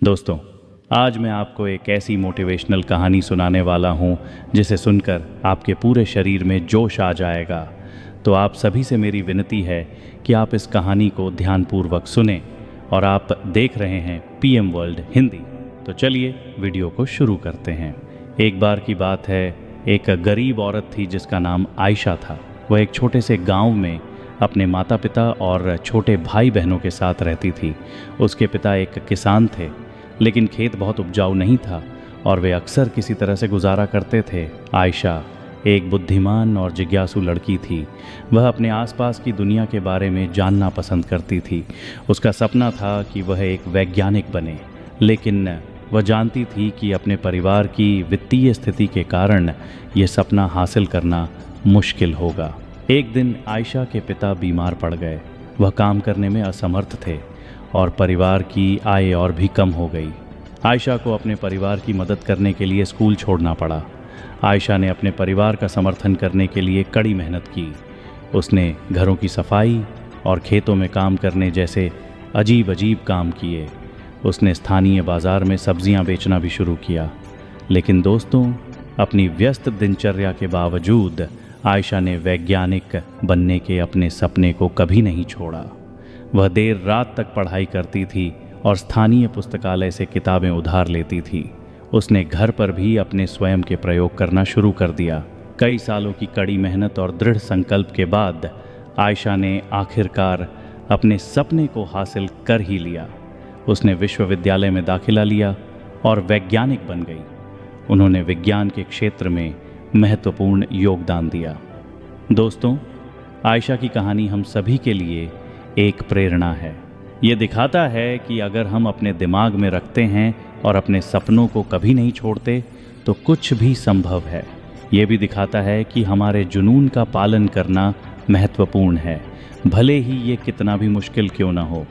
दोस्तों, आज मैं आपको एक ऐसी मोटिवेशनल कहानी सुनाने वाला हूँ जिसे सुनकर आपके पूरे शरीर में जोश आ जाएगा। तो आप सभी से मेरी विनती है कि आप इस कहानी को ध्यानपूर्वक सुनें और आप देख रहे हैं पीएम वर्ल्ड हिंदी। तो चलिए वीडियो को शुरू करते हैं। एक बार की बात है, एक गरीब औरत थी जिसका नाम आयशा था। वह एक छोटे से गांव में अपने माता पिता और छोटे भाई बहनों के साथ रहती थी। उसके पिता एक किसान थे, लेकिन खेत बहुत उपजाऊ नहीं था और वे अक्सर किसी तरह से गुजारा करते थे। आयशा एक बुद्धिमान और जिज्ञासु लड़की थी। वह अपने आसपास की दुनिया के बारे में जानना पसंद करती थी। उसका सपना था कि वह एक वैज्ञानिक बने, लेकिन वह जानती थी कि अपने परिवार की वित्तीय स्थिति के कारण यह सपना हासिल करना मुश्किल होगा। एक दिन आयशा के पिता बीमार पड़ गए। वह काम करने में असमर्थ थे और परिवार की आय और भी कम हो गई। आयशा को अपने परिवार की मदद करने के लिए स्कूल छोड़ना पड़ा। आयशा ने अपने परिवार का समर्थन करने के लिए कड़ी मेहनत की। उसने घरों की सफाई और खेतों में काम करने जैसे अजीब अजीब काम किए। उसने स्थानीय बाज़ार में सब्जियां बेचना भी शुरू किया। लेकिन दोस्तों, अपनी व्यस्त दिनचर्या के बावजूद आयशा ने वैज्ञानिक बनने के अपने सपने को कभी नहीं छोड़ा। वह देर रात तक पढ़ाई करती थी और स्थानीय पुस्तकालय से किताबें उधार लेती थी। उसने घर पर भी अपने स्वयं के प्रयोग करना शुरू कर दिया। कई सालों की कड़ी मेहनत और दृढ़ संकल्प के बाद आयशा ने आखिरकार अपने सपने को हासिल कर ही लिया। उसने विश्वविद्यालय में दाखिला लिया और वैज्ञानिक बन गई। उन्होंने विज्ञान के क्षेत्र में महत्वपूर्ण योगदान दिया। दोस्तों, आयशा की कहानी हम सभी के लिए एक प्रेरणा है। ये दिखाता है कि अगर हम अपने दिमाग में रखते हैं और अपने सपनों को कभी नहीं छोड़ते तो कुछ भी संभव है। ये भी दिखाता है कि हमारे जुनून का पालन करना महत्वपूर्ण है, भले ही ये कितना भी मुश्किल क्यों ना हो।